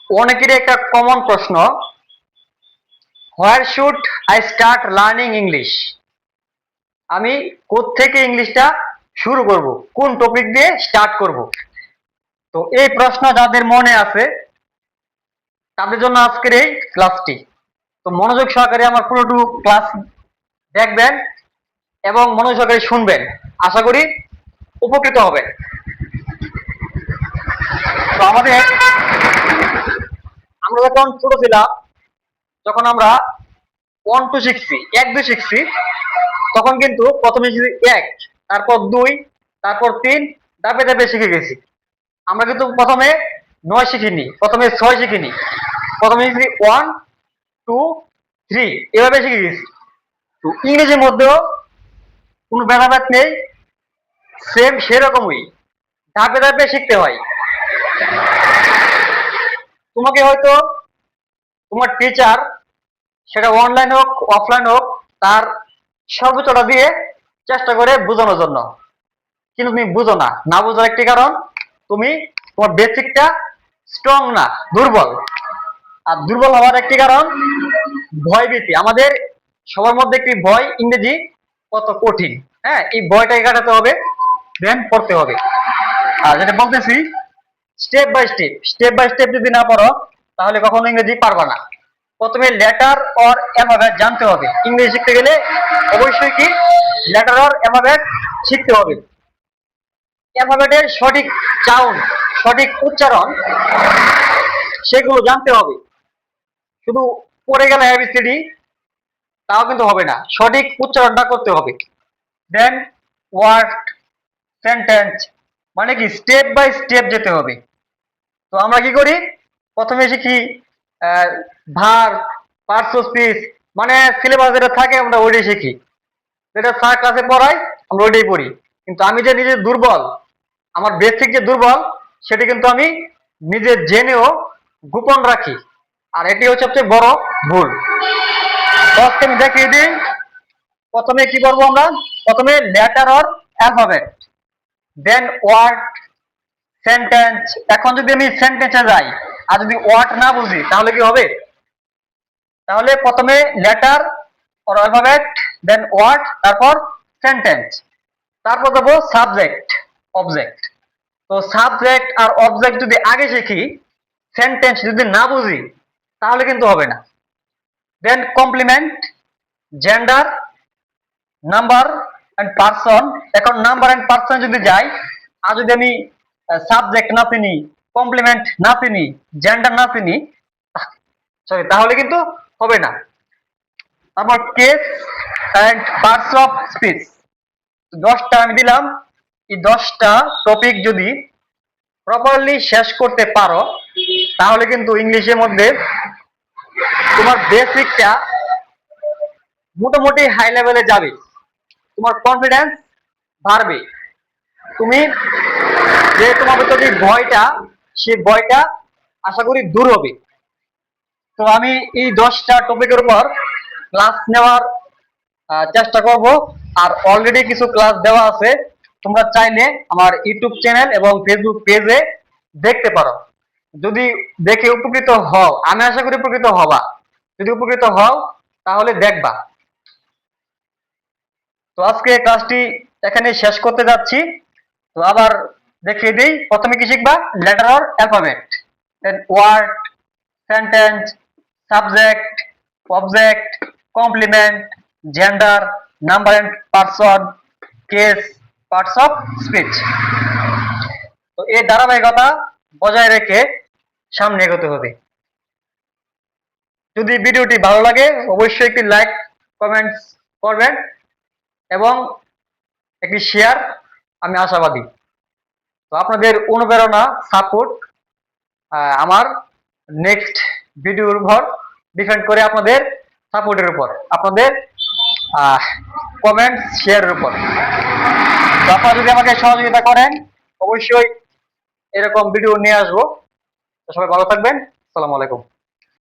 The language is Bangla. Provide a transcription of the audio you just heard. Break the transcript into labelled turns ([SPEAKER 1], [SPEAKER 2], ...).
[SPEAKER 1] অনেকেরই একটা কমন প্রশ্ন, where should I start learning English? আমি কোত্থেকে ইংলিশটা শুরু করব, কোন টপিক দিয়ে স্টার্ট করব? তো এই প্রশ্ন যাদের মনে আছে তাদের জন্য আজকের এই ক্লাসটি। তো মনোযোগ সহকারে আমার পুরোটুকু ক্লাস দেখবেন এবং মনোযোগ সহকারে শুনবেন, আশা করি উপকৃত হবেন। তো আমরা যখন ছোট ছিলাম, যখন আমরা 1 2 শিখছি, 1 2 শিখছি, তখন কিন্তু প্রথমে শিখছি 1, তারপর 2, তারপর 3, ধাপে ধাপে শিখে গেছি। আমরা কিন্তু প্রথমে 9 শিখিনি, প্রথমে 6 শিখিনি, প্রথমে শিখছি 1 2 3, এভাবে শিখে গেছি। তো ইংরেজির মধ্যেও কোনো ভেদাভেদ নেই, সেম সেরকমই ধাপে ধাপে শিখতে হয়। তোমাকে হয়তো তোমার টিচার, সেটা অনলাইন হোক অফলাইন হোক, তার সর্বোচ্চটা দিয়ে চেষ্টা করে বোঝানোর জন্য, কিন্তু তুমি বুঝো না। না বোঝার একটি কারণ, তুমি তোমার বেসিকটা স্ট্রং না, দুর্বল। আর দুর্বল হওয়ার একটি কারণ ভয়ভীতি। আমাদের সবার মধ্যে একটি ভয়, ইংরেজি কত কঠিন। হ্যাঁ, এই ভয়টাকে কাটাতে হবে, দেন পড়তে হবে। আর যেটা বলতেছি, step by step, step by step যদি না পড়ো তাহলে কখনো ইংরেজি পারবা না। প্রথমে লেটার অর অ্যালফাবেট জানতে হবে। ইংরেজি শিখতে গেলে অবশ্যই কি লেটার অর অ্যালফাবেট শিখতে হবে। অ্যালফাবেটের সঠিক সাউন্ড, সঠিক উচ্চারণ, সেগুলো জানতে হবে। শুধু পড়ে গেলে এবিসিডি তাও কিন্তু হবে না, সঠিক উচ্চারণটা করতে হবে। দেন ওয়ার্ড, সেন্টেন্স, মানে কি স্টেপ বাই স্টেপ যেতে হবে। তো আমরা কি করি, প্রথমে শিখি ভার, পার্টস অফ স্পিচ, মানে সিলেবাস যেটা থাকে আমরা ওইটাই শিখি, যেটা স্যার ক্লাসে পড়ায় আমরা ওইটাই পড়ি। কিন্তু আমি যে নিজে দুর্বল, আমার বেসিক যে দুর্বল, সেটা কিন্তু আমি নিজে জেনেও গোপন রাখি। আর এটি হচ্ছে সবচেয়ে বড় ভুল। ফার্স্ট আমি দেখিয়ে দিই, প্রথমে কি করবো আমরা, প্রথমে letter or alphabet, then word, sentence. এখন যদি আমি সেন্টেন্সে যাই আর যদি ওয়ার্ড না বুঝি তাহলে কি হবে? তাহলে প্রথমে letter or alphabet, then word, তারপর সেন্টেন্স, তারপর দেবো সাবজেক্ট, অবজেক্ট। তো সাবজেক্ট আর অবজেক্ট যদি আগে শিখি, সেন্টেন্স যদি না বুঝি তাহলে কিন্তু হবে না। Then complement, gender, number and person. এখন নাম্বার এন্ড পারসন যদি যাই, আর যদি আমি সাবজেক্ট না চিনি, কমপ্লিমেন্ট না চিনি, জেন্ডার না চিনি, সরি, তাহলে কিন্তু হবে না। তারপর case and parts of speech, 10টা আমি দিলাম। এই 10টা টপিক যদি প্রপারলি শেষ করতে পারো তাহলে কিন্তু ইংলিশের মধ্যে তোমার বেসিকটা মোটামুটি হাই লেভেলে যাবে, তোমার কনফিডেন্স বাড়বে। তুমি যে তোমার ভিতরে যে ভয়টা, সেই ভয়টা আশা করি দূর হবে। তো আমি এই 10টা টপিকের উপর ক্লাস নেওয়ার চেষ্টা করব। আর অলরেডি কিছু ক্লাস দেওয়া আছে, তোমরা চাইলে আমার ইউটিউব চ্যানেল এবং ফেসবুক পেজে দেখতে পারো। যদি দেখে উপকৃত হও, আমি আশা করি উপকৃত হবা। যদি উপকৃত হও তাহলে দেখবা। তো আজকে ক্লাসটি এখানে শেষ করতে যাচ্ছি। তো আবার দেখিয়ে দিই, প্রথমে কি শিখবা, letter or alphabet, then word, sentence, subject, object, complement, gender, number and person, case, parts of speech. তো এই ধারাবাহিকতা বজায় রেখে সামনে এগোতে হবে। যদি ভিডিওটি ভালো লাগে অবশ্যই একটি লাইক, কমেন্টস করবেন এবং একটি শেয়ার, আমি আশাবাদী। তো আপনাদের অনুপ্রেরণা, সাপোর্ট আমার নেক্সট ভিডিওর উপর ডিপেন্ড করে, আপনাদের সাপোর্টের উপর, আপনাদের কমেন্ট শেয়ারের উপর। তো আপনারা যদি আমাকে সহযোগিতা করেন অবশ্যই এরকম ভিডিও নিয়ে আসবো। তো সবাই ভালো থাকবেন। আসসালামু আলাইকুম।